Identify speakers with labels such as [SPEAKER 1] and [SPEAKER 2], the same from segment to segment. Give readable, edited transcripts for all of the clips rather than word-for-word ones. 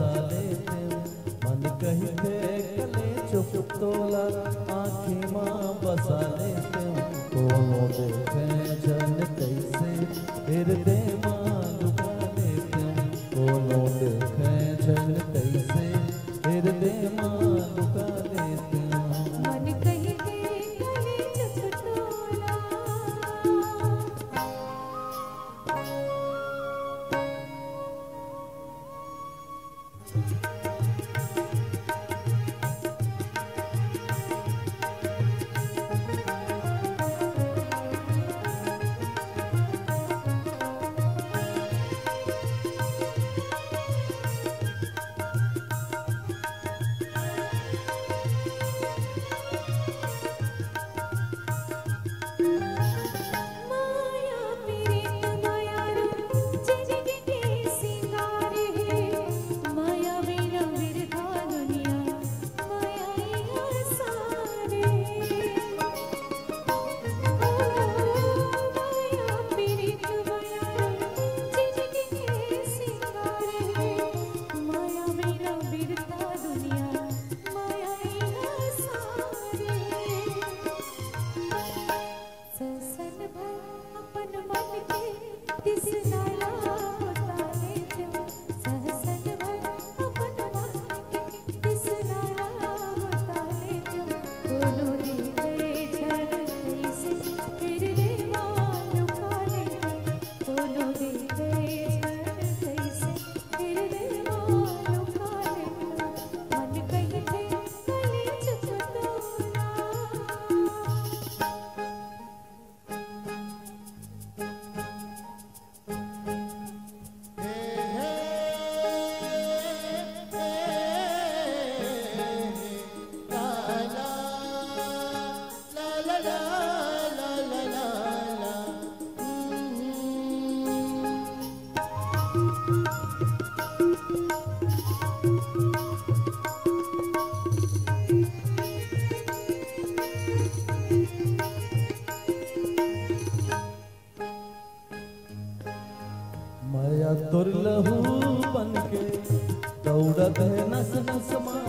[SPEAKER 1] बसा लेते मन कहिते कले चुप तोला आँखी माँ बसा लेते कोनो देखे जन कैसे हृदय माँ लुका लेते कोनो देखे जन कैसे हृदय माँ लुका लेते
[SPEAKER 2] मन कहिते कले चुप तोला
[SPEAKER 1] माया तुर लहू बनके दौड़त है नस नस माँ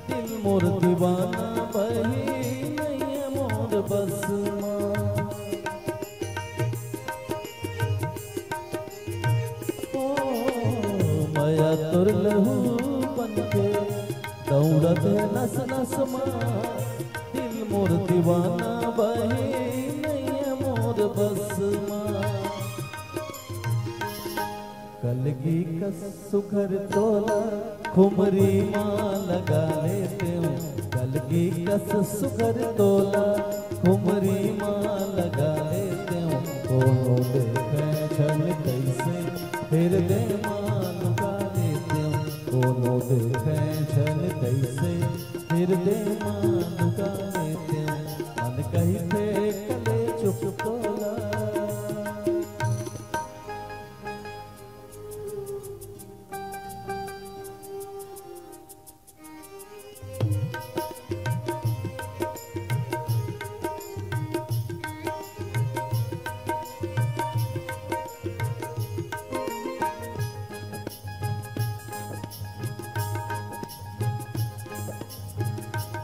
[SPEAKER 1] दिल मोर दीवाना बही नहीं है मोर बस माँ ओ माया तुर लहू बनके दौड़त है नस नस माँ दिल मोर दीवाना बही नहीं है मोर बस माँ कलगी कस सुखर तोला खुमरी माँ लगा लेते हूँ कलगी कस सुखर तोला खुमरी माँ लगा लेते हूँ कोनो देखे छल कैसे हृदय माँ लुका लेते हूँ कोनो देखे छल कैसे हृदय माँ लुका लेते हूँ मन कहते कले चुप तोला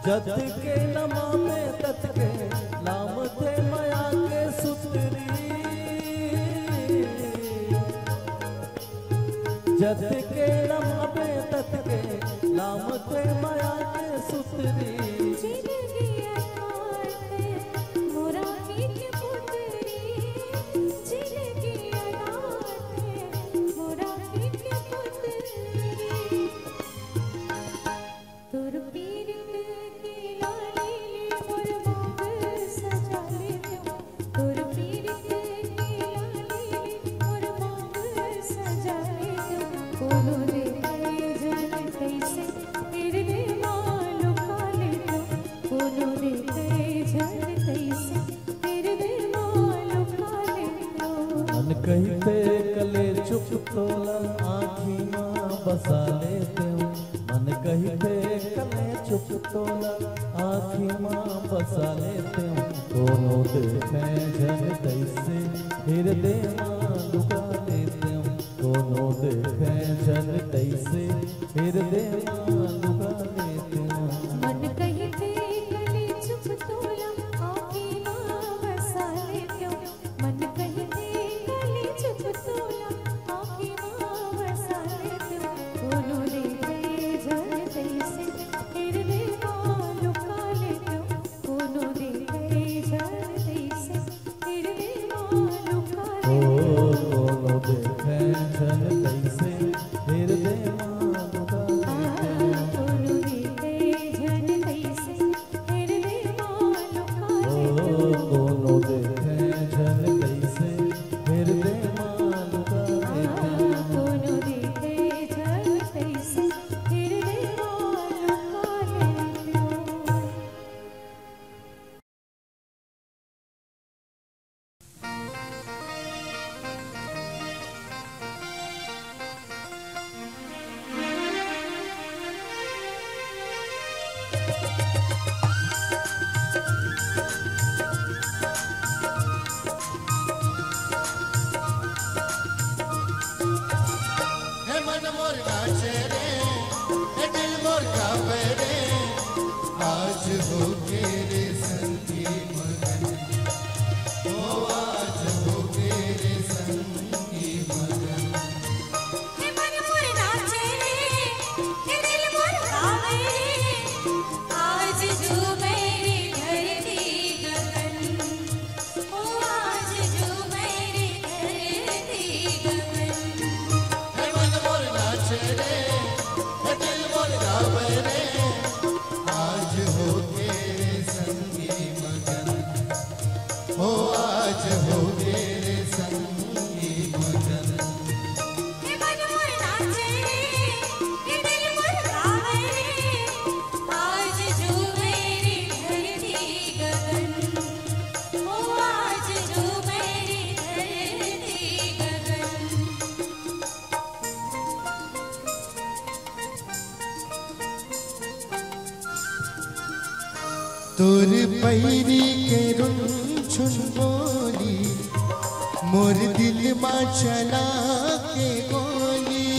[SPEAKER 1] जत के नमा में तत के नाम थे माया के सुतरी जत के नमा में तत के नाम थे माया के सुतरी कहते कले चुप तोला आँखी माँ बसा लेते हूँ मन कहते कले चुप तोला आँखी माँ बसा लेते हूँ दोनों देखे जन कैसे हृदय माँ लुका लेते हूँ दोनों देखे जन कैसे फिर दे माँ लुगा लेते हूँ।
[SPEAKER 2] मन कहते गले चुप तोला आके माँ बसा लेते हो। मन कहते गले चुप तोला आके माँ बसा लेते हो। कोनो लेते जल तैसे फिर दे माँ लुका लेते हो। कोनो लेते जल तैसे फिर दे माँ लुका
[SPEAKER 1] ओ
[SPEAKER 2] लेते हो।
[SPEAKER 1] कोनो देखे जल कैसे फिर दे माँ लुगा लेते हूँ।
[SPEAKER 2] कोनो देते जल तैसे फिर दे माँ लुका
[SPEAKER 1] ओ
[SPEAKER 2] लेते हो।
[SPEAKER 1] कोनो देखे जल कैसे फिर दे माँ लुगा लेते हूँ।
[SPEAKER 2] कोनो देते जल तैसे फिर दे माँ लुका लेते हो।
[SPEAKER 3] हे मन मोर नाचे रे, हे दिल मोर गावे रे, आज हो तेरे संगी मगन, ओ आज हो तेरे संगी मगन।
[SPEAKER 2] हे मन मोर नाचे रे, हे दिल मोर गावे रे, आज झूमे रे धरती गगन, ओ आज झूमे रे धरती गगन।
[SPEAKER 3] हे मन मोर नाचे रे, हे दिल मोर गावे रे, आज हो तेरे संगी मगन, ओ आज हो तेरे संगी मगन।
[SPEAKER 2] हे मन मोर नाचे रे, हे दिल मोर गावे रे, आज झूमे रे धरती गगन, ओ आज झूमे रे धरती गगन।
[SPEAKER 3] तोर पैरी के रुन छुन बोली, मोर दिल मा चला के गोली।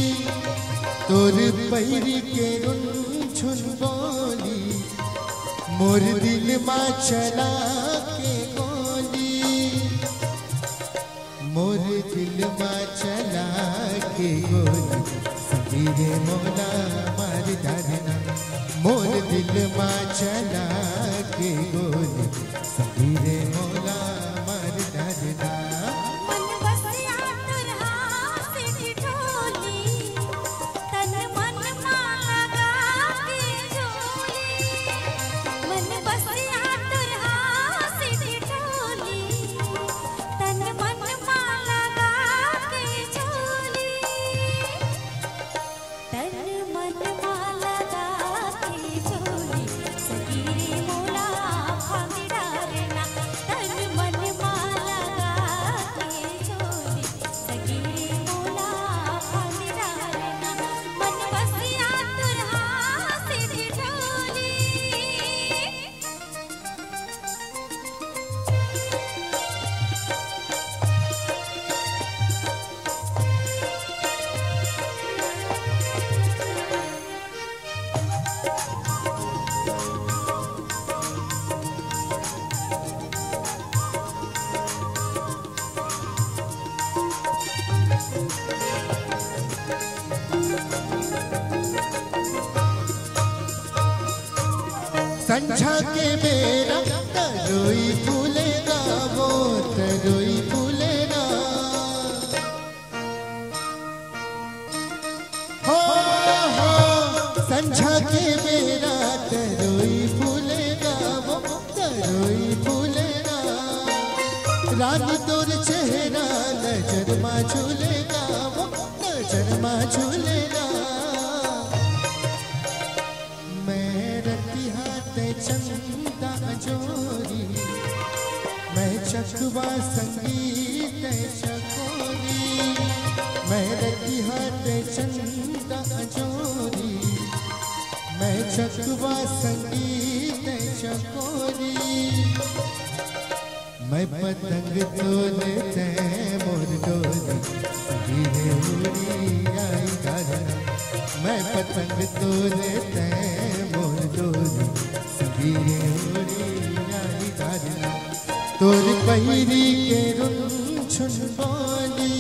[SPEAKER 3] तोर पैरी के रुन छुन बोली, मोर दिल मा चला के गोली। मोर दिल मा चला के गोली, सगीरे मोला मार डालना। मोर दिल मा चला के गोली, सगीरे मोला मार डालना।
[SPEAKER 2] मन बसिया तुरहा से ठिठोली, तन मन माँ लगा के झोली। मन बसिया तुरहा से ठिठोली, तन मन माँ लगा के झोली। तन मन माँ लगा के झोली, सगीरे मोला भाग डालना। तन मन माँ लगा के झोली, सगीरे मोला भाग डालना। मन बसिया तुरहा से ठिठोली।
[SPEAKER 3] संझा के बेरा तरोई फूलेगा, वो तरोई फूलेगा। हो संझा के बेरा तरोई फूलेगा, वो तरोई फूलेगा। रानी तोर चेहरा नजर मा झूलेगा, वो नजर मा झूलेगा। मैं रतिहा ते चंदा जोरी, मैं चकवा संगीत चकोरी। मैं रतिहा ते चंदा जोरी, मैं चकवा संगीत चकोरी। मैं पतंग तोलते मोर डोली, धीरे उड़ी आई गाना। मैं पतंग तोरे तैं मोर डोरी सगीरे उड़ी नारी धारना तोर पहिरी के रुन छुन बोली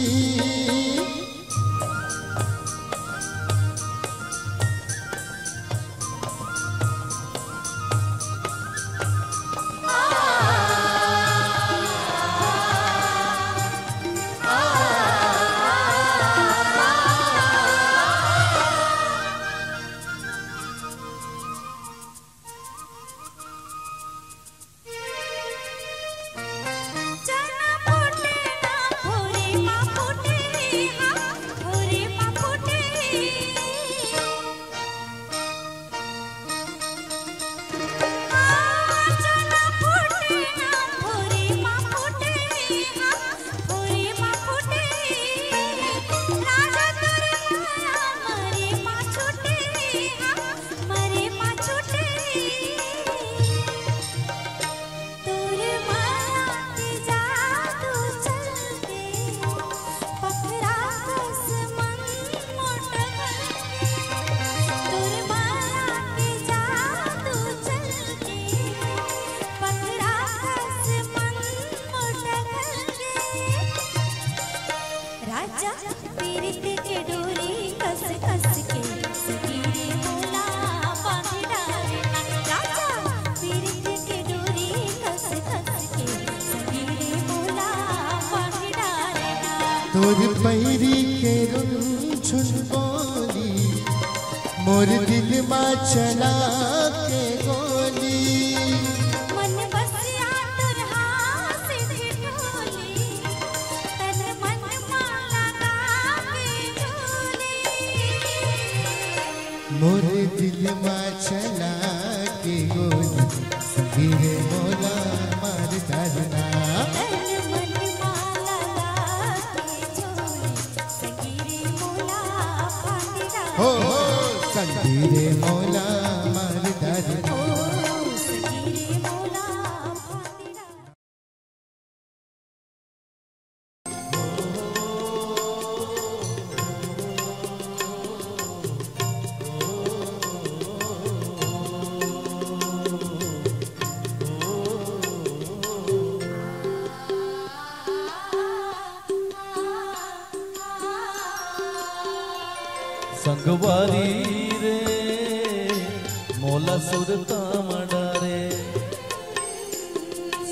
[SPEAKER 3] तोर पैरी के रुन छुन बोली मोर दिल माँ चला के गोली
[SPEAKER 2] मन बसिया तुर हाथ से ढोली तन मन माला के झोली
[SPEAKER 3] मोर दिल माँ चला के गोली सगीरे मोला मार धारना हो सगीरे मोला मार धारना
[SPEAKER 1] संगवारी रे मोला सुरता मडारे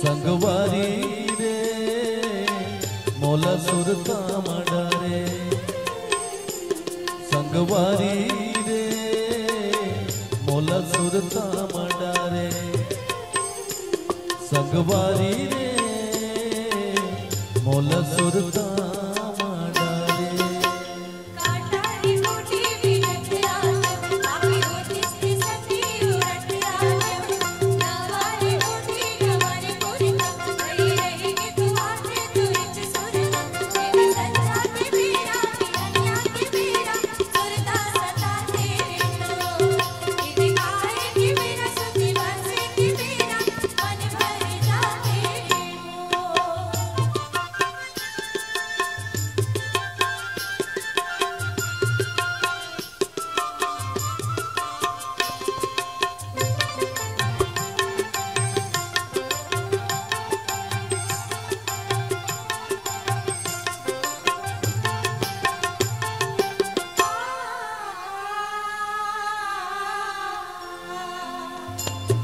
[SPEAKER 1] संगवारी रे मोला सुरता मडारे संगवारी रे मोला सुरता मडारे संगवारी रे मोला सुरता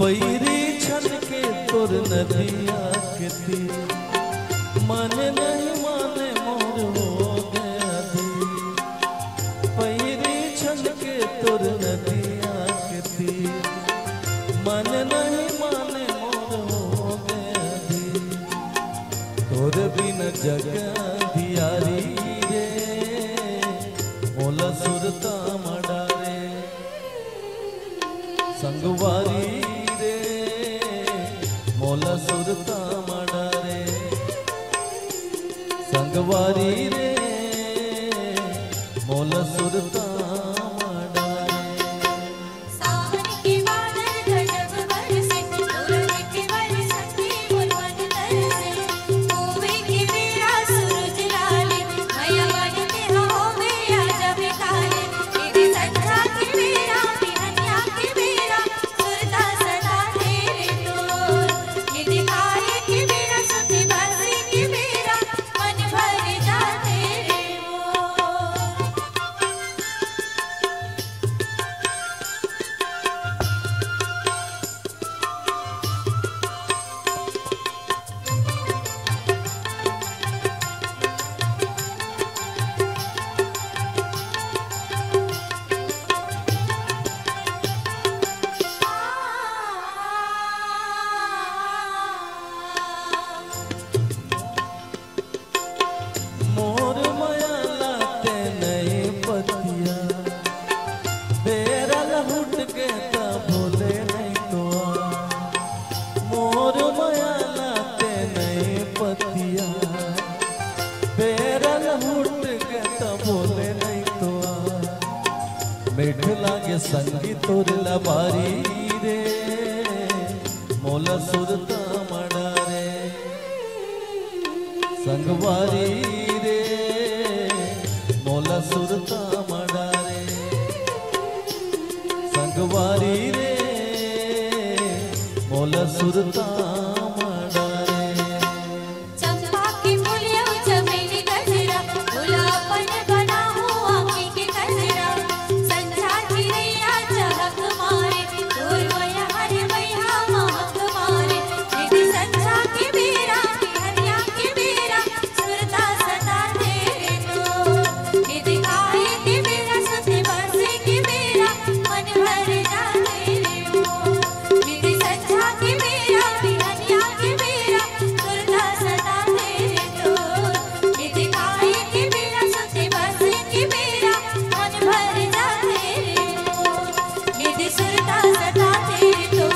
[SPEAKER 1] पैरी छन के तोर नदिया के तीर माने नहीं माने मोर हो गया दिल पैरी छन के तोर नदिया के तीर माने नहीं माने मोर हो गया दिल तोर बिन जग दियारी रे मोला सुरता मडारे संगवारी मोला सुरता मडारे संगवारी रे मोला सुरता मडारे
[SPEAKER 2] सावन के बादल गजब बरसे तोर के बरसती मोर मन तरसे होवे के मेरा सूरज लाले भैया बनते हो मेरा जब काले तेरे संझा
[SPEAKER 1] मीठ लागे संगी तोर लबारी रे मोला सुरता मड़ा रे संगवारी रे मोला सुरता मड़ा रे संगवारी रे मोला सुरता मड़ा रे
[SPEAKER 2] चंपा की फूलिया चमेली गजरा गुलाबन बना हुआ आँखी के गजरा संझा की रैया चहक मारे दूर वया हरे वया महक मारे निधि संझा की बेरा हरिया की बेरा सुरता सदा तेरे को निधि गाए की बेरा सुते बरसे की बेरा मन भर जाते रे वो निधि संझा की बेरा हरिया की बेरा सुरता सदा तेरे को निधि गाए की बेरा सुते बरसे की बेरा मन भर जाते रे वो निधि सुरता सदा तेरे को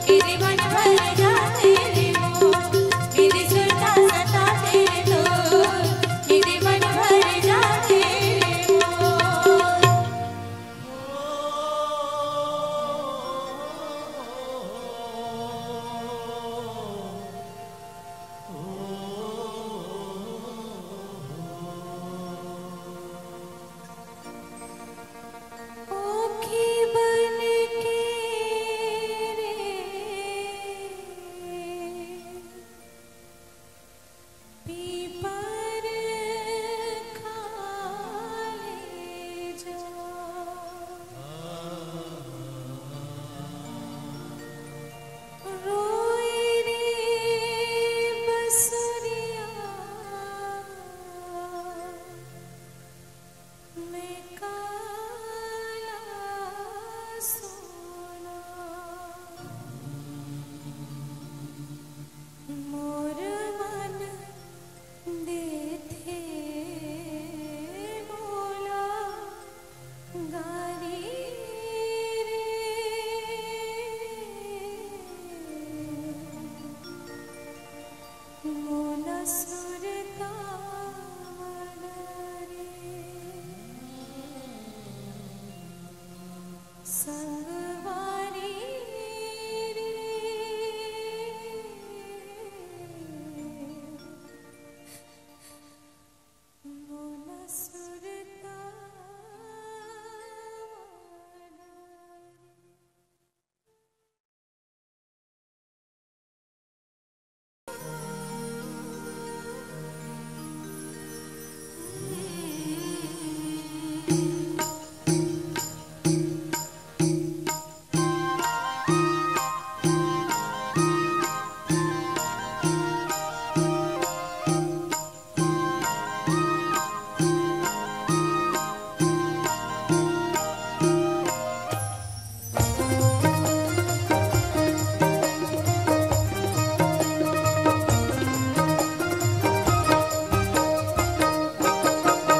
[SPEAKER 2] निधि मन भर जाते रे वो निधि सुरता सदा तेरे को निधि मन भर जाते रे वो ओखी बन के रे पीपर खाले जा रोई रे बसुरिया मैं काला सोना मोर मन देथे मोला गारी रे मोला सुरता रे संगवारी रे मोला सुरता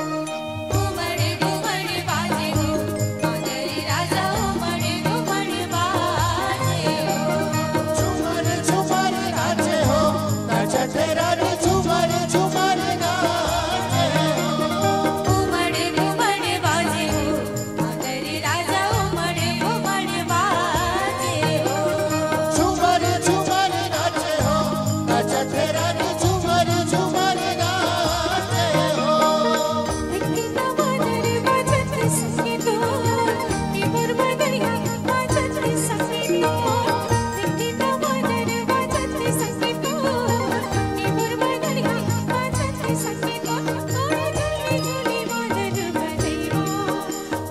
[SPEAKER 2] उमड़े घुमड़ बाजे हो मांगरी राजा उमड़े घुमड़ बाजे हो
[SPEAKER 3] झूमर झूमर नाचे हो नाचा तेरा रे झूमर झूमर नाचे
[SPEAKER 2] उमड़े घुमड़ बाजे हो मांगरी राजा उमड़े घुमड़ बाजे हो
[SPEAKER 3] झूमर झूमर नाचे हो नाचा तेरा रे झूमर झूमर नाचे हो
[SPEAKER 2] कितना वादर बाजत संगीतो निबर बदरिया बाजत संगीतो कितना वादर बाजत संगीतो निबर बदरिया बाजत संगीतो तोरे झूली झूली वादर बजैया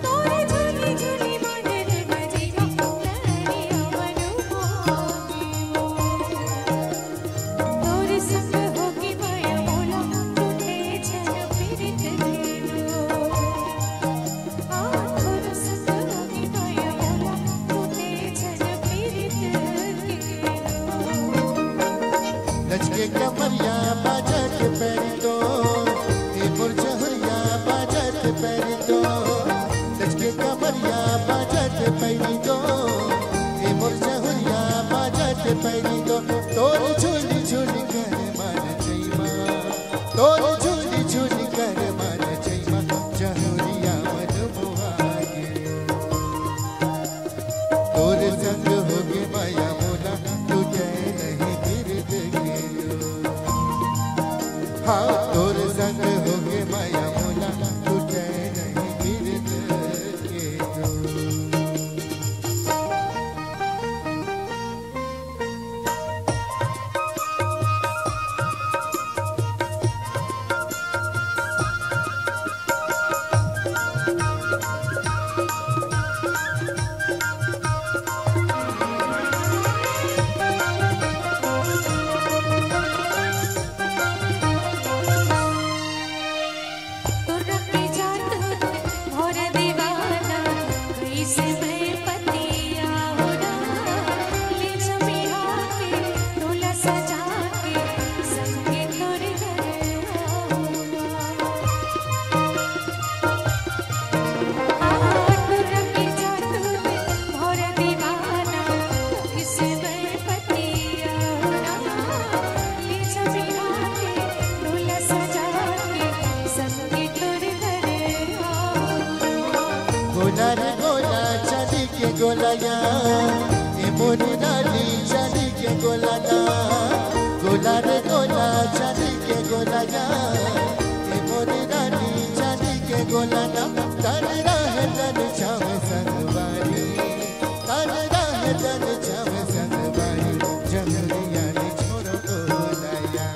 [SPEAKER 2] तोरे झूली झूली वादर बजैया तारी अमनु तोरे संग होगी माया मोला टूटे छन पीरित देलो तोरे संग होगी माया मोला टूटे छन पीरित देलो
[SPEAKER 3] लचके कमरिया बाजत पैरी दो ए बुरजहरिया बाजत पैरी दो लचके कमरिया बाजत पैरी दो ए बुरजहरिया बाजत पैरी दो तोर झूली झूली कर मन जैमा तोर झूली झूली कर मन जैमा जहुरिया मन मुहागे गोला रे गोला चांदी के गोला या ए मोरी रानी चांदी के गोला ना गोला रे गोला चांदी के गोला या ए मोरी रानी चांदी के गोला ना तन राह तन छाव संगवारी तन राह तन छाव संगवारी जंगलिया ने छोड़ो गोला या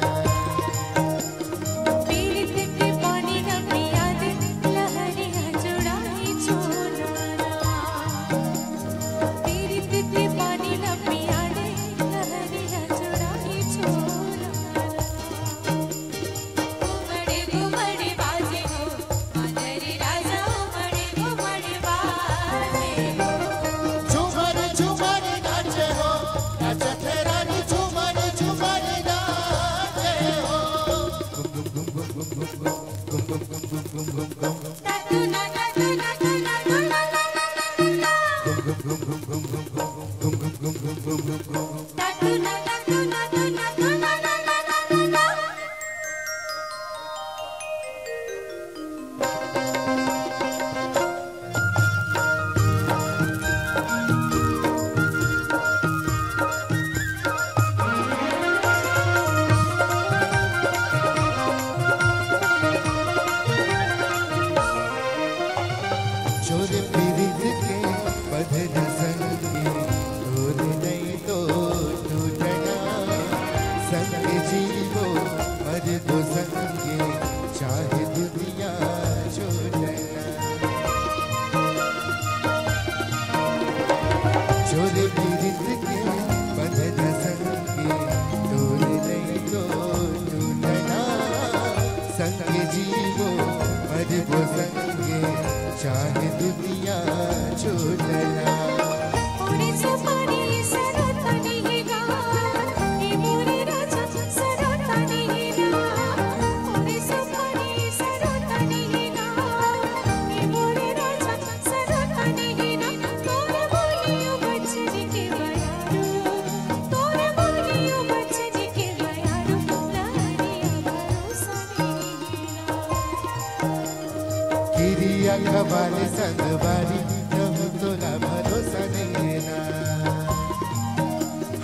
[SPEAKER 3] खबाले संगवारी रहूं तोला भरोसा नहीं ना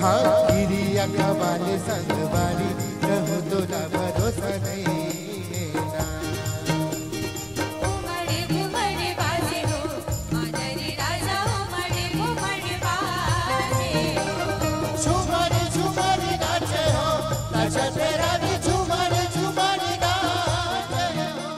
[SPEAKER 3] हाँ गिरिया खबाले संगवारी रहूं तोला भरोसा नहीं ना झुमर झुमर नाचे हो नाचे तेरा भी झुमर झुमर नाचे हो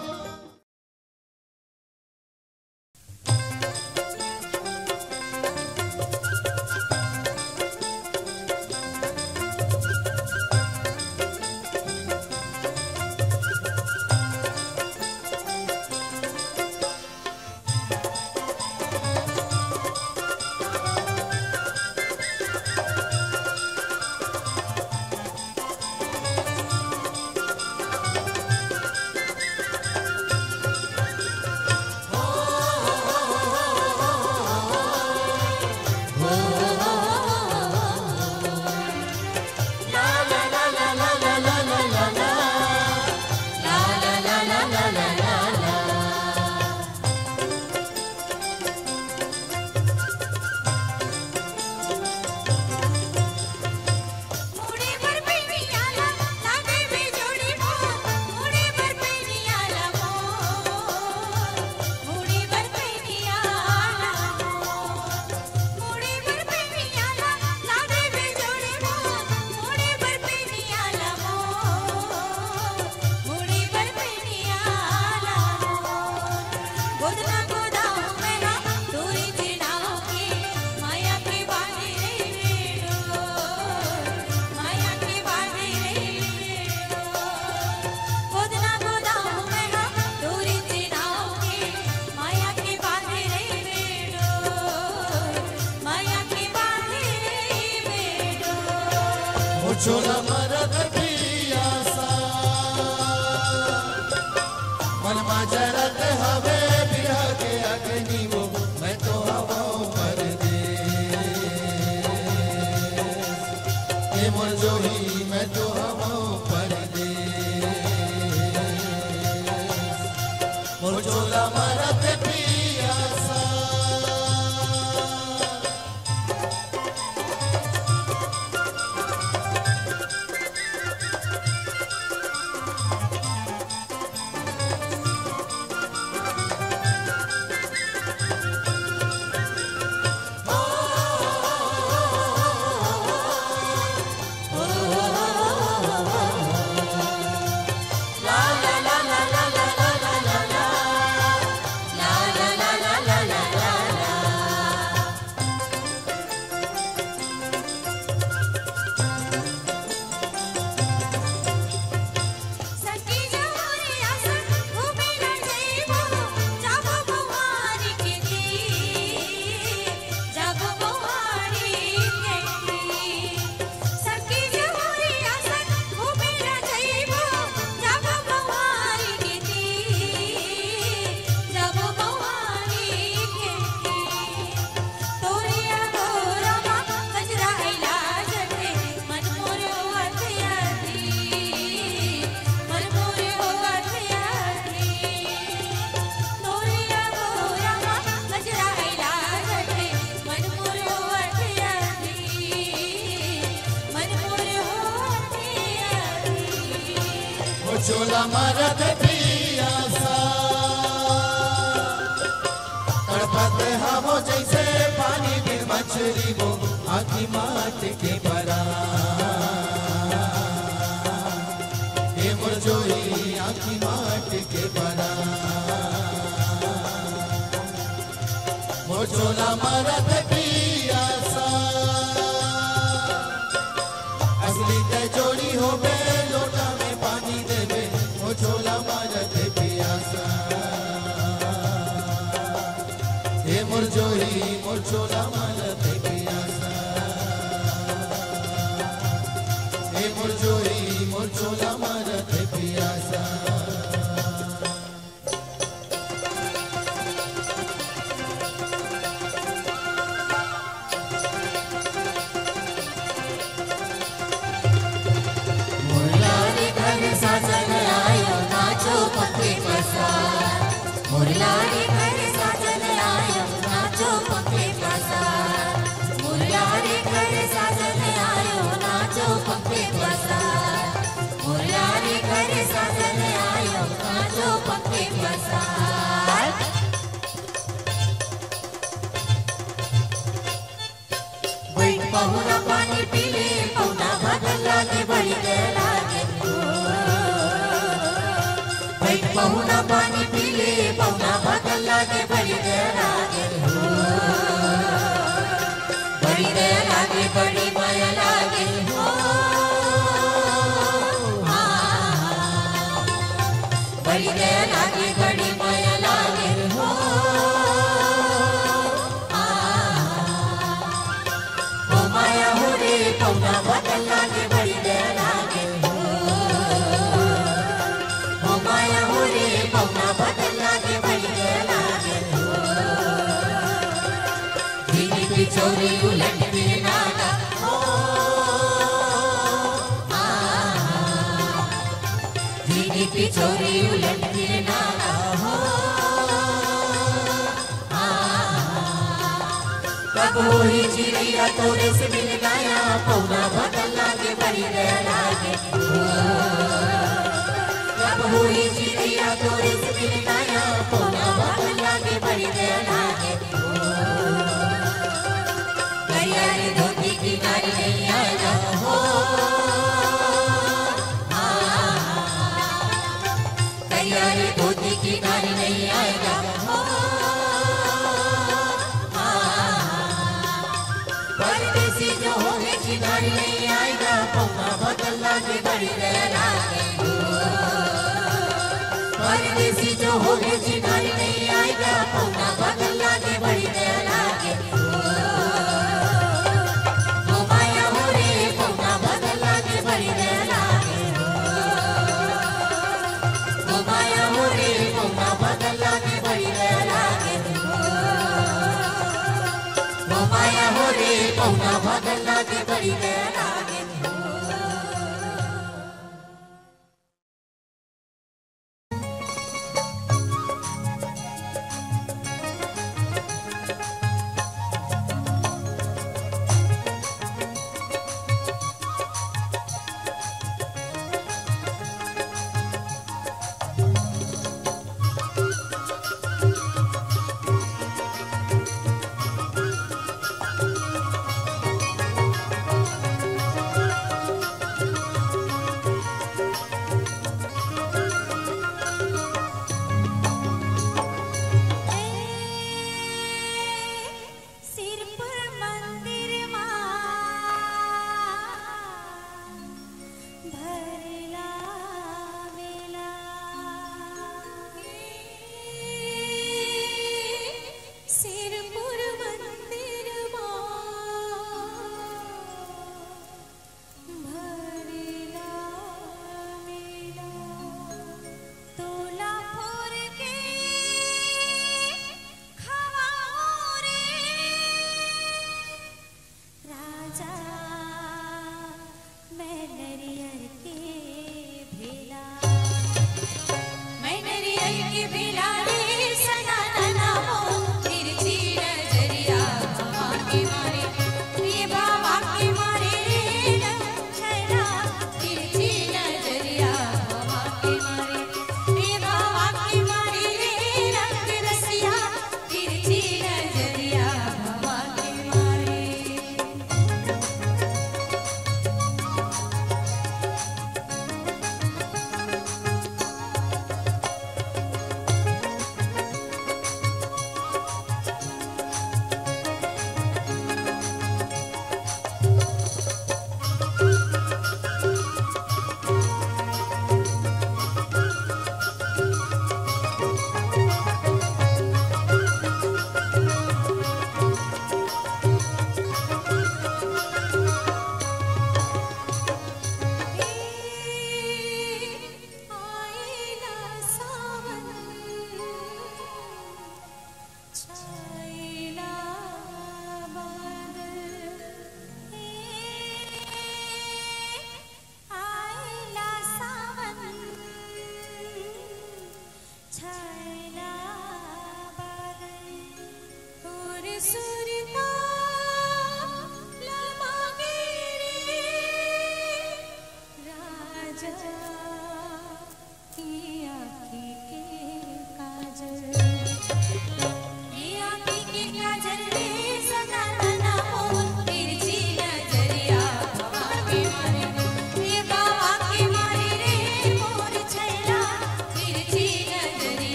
[SPEAKER 3] चोला मरद पियासा मन माजरत हवे बिरह के अग्नि वो मैं तो हवाओं पर दे ये मजोही मैं तो हवाओं पर दे चोला मरद पियासा मोचोला मारत पियासा तड़पत हवो जैसे पानी में मछली वो आखी माट के परा हे मुरझोई आखी माट के परा मोचोला मारत पियासा असली ते जोड़ी हो बे लोटा में पानी देवे मोचोला मारत पियासा हे मुरझोई मोचोला मारत पियासा हे मुरझोई मोचोला मारत पियासा
[SPEAKER 4] साजन आयो नाचो पंखे पसार मुरलारी घर साजन आयो नाचो पंखे पसार मुरलारी घर साजन आयो नाचो पंखे पसार मुरलारी घर साजन आयो नाचो पंखे पसार बैठ पहुना पानी पीले पहुना भगल लागे बड़ी लागे पहुना पानी पीले पहुना भगल लागे बड़ी दया लागे बड़ी दया लागे बड़ी माया लागे बड़ी दया लागे बड़ी माया लागे ओ माया हो रे पहुना भगल लागे बड़ी दया लागे पहुना भगल लागे बड़ी दया लागे दीदी पिछोरी उलट फिर नागा दीदी पिछोरी उलट फिर नागा कब हुई चिड़िया तोरे से मिल गया पहुना भगल लागे बड़ी दया लागे हुई चिड़िया तोरे से मिल गया पौना भगल लागे बड़ी दया लागे करियारी धोती की नारी नहीं आएगा हो करियारी धोती की नारी नहीं आएगा हो परदेसी जो होंगे चिनारी नहीं आएगा पौना भगल लागे बड़ी दया लागे परदेसी जो होगे चिनारी नहीं आएगा पौना भगल लागे बड़ी दया लागे ओ माया हो रे पौना भगल लागे बड़ी दया लागे ओ माया हो रे पौना भगल लागे बड़ी दया लागे ओ माया हो रे पौना भगल लागे बड़ी दया लागे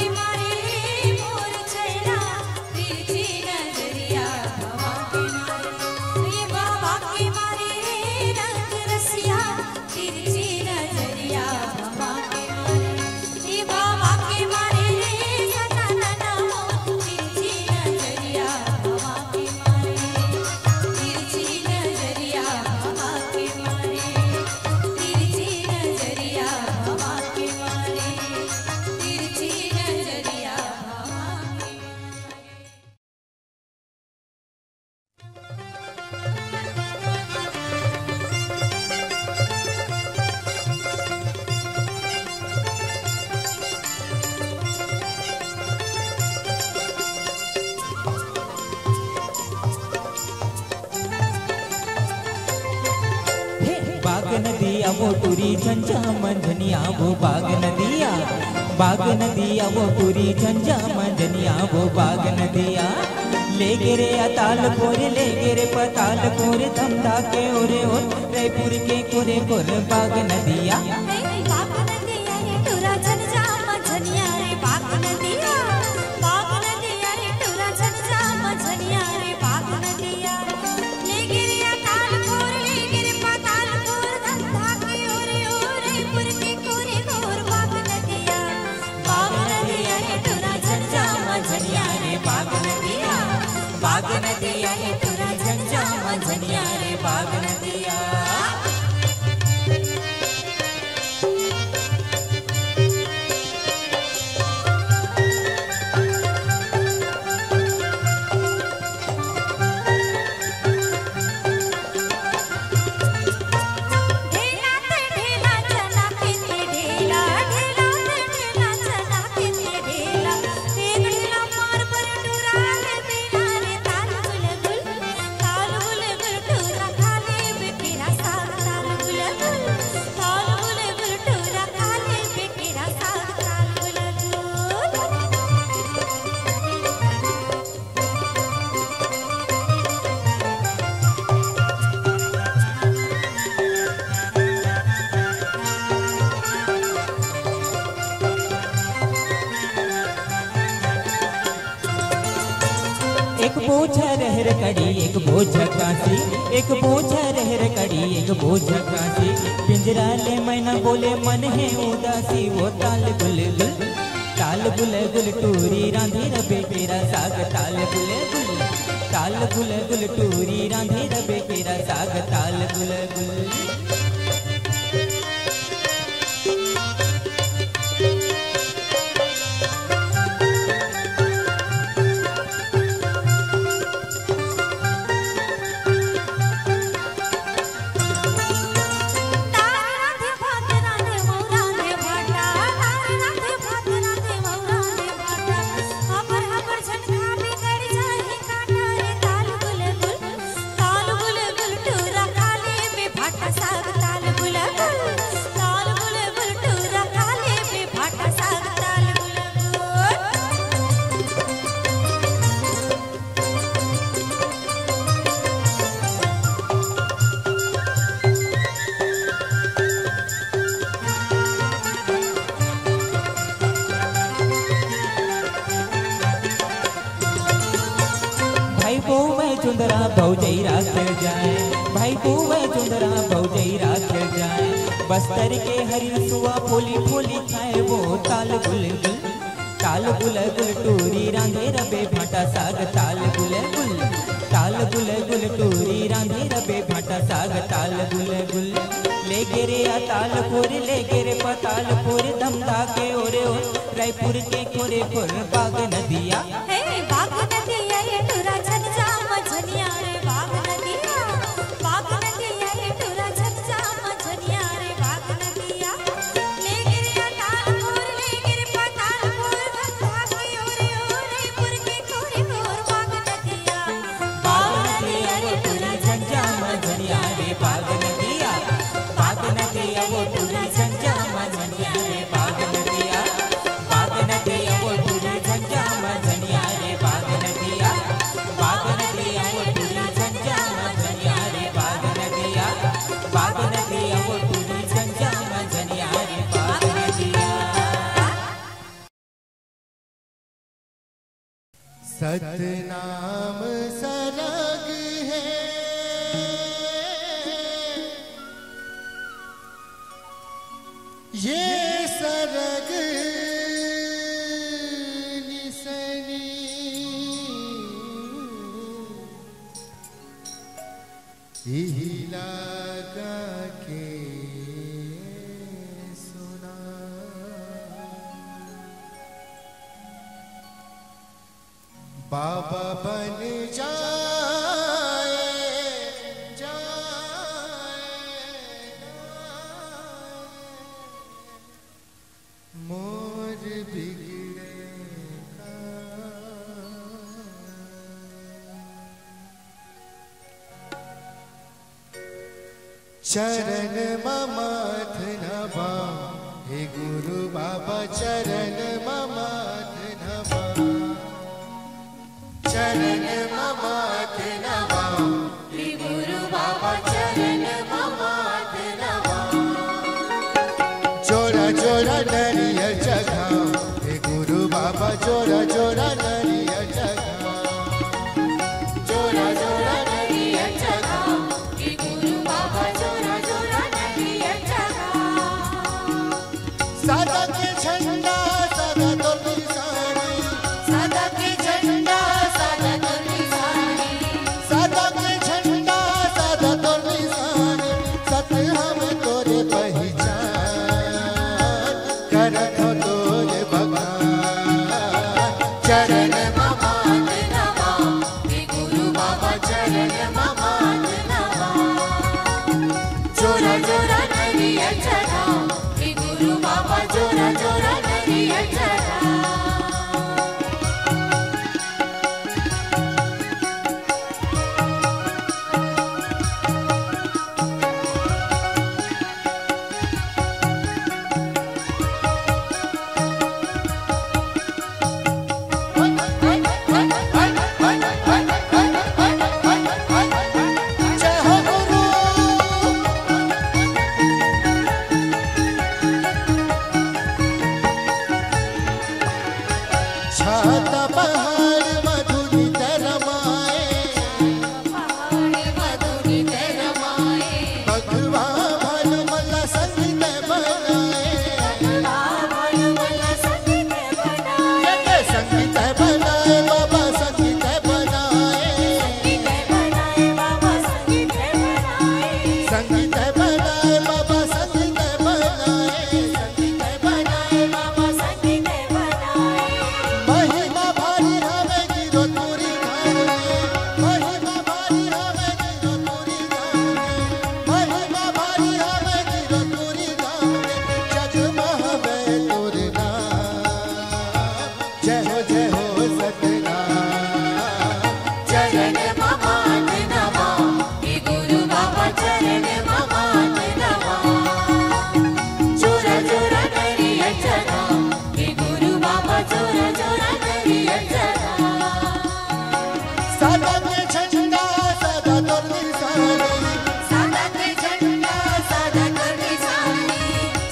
[SPEAKER 2] के मारे मोर छैला तिरछी नजरिया हवा के मारे ये बाबा के मारे रंग रसिया तिरछी नजरिया हवा के मारे ये बाबा के मारे सदा नना हो तिरछी नजरिया हवा के मारे तिरछी नजरिया हवा के मारे तिरछी नजरिया हवा के मारे तिरछी नजरिया हवा के मारे।
[SPEAKER 5] बाग नदिया वो टूरी झंझा मंझनिया वो बाग नदिया वो टूरी झंझा मंझनिया वो बाग नदिया ले गिरे अताल कोरे ले गिरे पताल कोरे धमधा के ओरे ओर रायपुर के कोरे कोरे बाग नदिया
[SPEAKER 2] बाग नदिया रे टूरा झंझा मंझनिया रे बाग नदिया रे टूरा झंझा मंझनिया रे बाग नदिया ले गिरे अताल कोर ले गिरे पताल कोर धमधा के ओरे ओरे पुर के कोरे कोर बाग नदिया रे टूरा झंझा मंझनिया रे बाग नदिया रे टूरा झंझा मंझनिया रे बाग नदिया। ढेला ते ढेला चना के ढेला ढेला ते ढेला चना के ढेला एक ढेला मार पर टूरा रे बेला रे ताल बुलबुल टूरा खाले बेकेरा साग ताल बुलबुल टूरा खाले बेकेरा साग ताल बुलबुल।
[SPEAKER 5] एक बोझा रहर कड़ी एक बोझा कांसी एक बोझा रहर कड़ी एक बोझा कांसी पिंजरा ले मैना बोले मन है उदासी वो ताल बुलबुल टूरी रांधी रबे केरा साग ताल बुलबुल टूरी रांधी रबे केरा साग ताल बुलबुल।
[SPEAKER 2] तारे राधे मौरा रे भाटा तारे राधे मौरा रे भाटा हमर झटका बिगड़ जाए काटा रे ताल बुलबुल टूरा खाले बे भाटा साग ताल बुलबुल टूरा खाले बे भाटा साग ताल बुलबुल।
[SPEAKER 5] भाई बो मैं चुंदरा भौजई रात जाए भाई बो मैं चुंदरा भौजई रात जाए बस्तर के हरी सुआ फोली फोली खाए वो ताल बुलबुल टूरी रांधे रबे भाटा साग ताल बुलबुल टूरी रांधे रबे भाटा साग ताल बुलबुल ले गिरे ताल कोरे ले गिरे पताल कोरे धमधा के ओरे ओर रायपुर के कोरे कोर बाग नदिया
[SPEAKER 2] हे बाग नदिया रे टूरा झंझा मंझनिया रे बाग नदिया रे टूरा झंझा मंझनिया रे बाग नदिया ले गिरे अताल कोर ले गिरे पताल कोर धमधा के ओरे ओरे पुर के कोरे कोर बाग नदिया
[SPEAKER 5] रे टूरा झंझा मंझनिया रे बाग नदिया वो टूरी झंझा मंझनिया रे बाग नदिया वो टूरी झंझा मंझनिया रे बाग नदिया
[SPEAKER 3] सतनाम सरग है ये सरग निसनी हिला के सुना बाबा बन जाए मोर बिगड़े चरण ममाथ नभा हे गुरु बाबा चरण ममाथ नभा चरण ममाथ नभा
[SPEAKER 4] श्री गुरु बाबा चरण ममाथ नवा
[SPEAKER 3] जोड़ा जोड़ा नरियल जगाओ हे गुरु बाबा जोड़ा जोड़ा नरियल जगाओ
[SPEAKER 4] जोड़ा जोड़ा नरिया जगा श्री गुरु बाबा जोड़ा जोड़ा नरिया जगा
[SPEAKER 3] सादा के झंडा सादा तो निशानी
[SPEAKER 4] सादा के झंडा सादा तो निशानी
[SPEAKER 3] सादा के झंडा सादा तो निशानी सत हम तोरे पहचान करत हो तोरे भगवान चरण
[SPEAKER 4] ममाथ नवा श्री गुरु बाबा चरण ममाथ नवा जोड़ा जोड़ा नरिया जगा श्री गुरु बाबा जोड़ा जोड़ा नरिया जगा
[SPEAKER 3] जय हो गुरु छाता पहाड़ मधुरी तरमाए
[SPEAKER 4] पहाड़ मधुरी तेरमाए
[SPEAKER 3] भगवा भानुमला संगीत बनाए
[SPEAKER 4] भानुमला संगीत बनाए
[SPEAKER 3] संगीत बनाए बाबा संगीत बनाए
[SPEAKER 4] संगीत बनाए बाबा संगीत बनाए
[SPEAKER 3] संगीत बनाए बाबा संगीत बनाए
[SPEAKER 4] संगीत बनाए बाबा संगीत बनाए
[SPEAKER 3] महिमा भारी हवे गिरो तुरी धाम में महिमा भारी हवे गिरो तुरी धाम में महिमा भारी हवे गिरो तुरी धाम में जग महवे तुर नाम जय हो सतनाम
[SPEAKER 4] चरण ममाथ नवा हे गुरु बाबा चरण ममाथ नवा जोड़ा जोड़ा नरिया जगा हे गुरु बाबा जोड़ा जोड़ा नरिया जगा
[SPEAKER 3] सादा के झंडा सादा तोर निशानी
[SPEAKER 4] सादा के झंडा सादा तो निशानी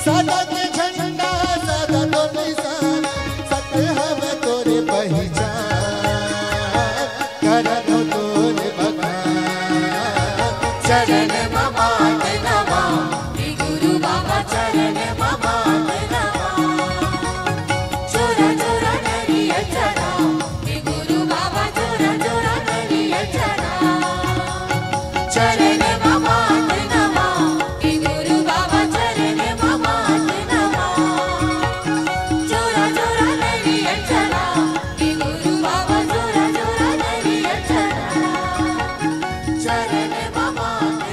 [SPEAKER 3] सादा के झंडा सादा तो निशानी सत हम तोरे पहचान करत हो तोरे भगवान
[SPEAKER 4] चरण ममाथ नवा हे गुरु बाबा चरण ममाथ नवा जोड़ा जोड़ा नरिया जगा हे गुरु बाबा जोड़ा जोड़ा नरिया जगा चरण ममाथ नवा हे गुरु बाबा चरण ममाथ नवा जोड़ा जोड़ा नरिया जगा हे गुरु बाबा जोड़ा जोड़ा नरिया जगा चरण ममाथ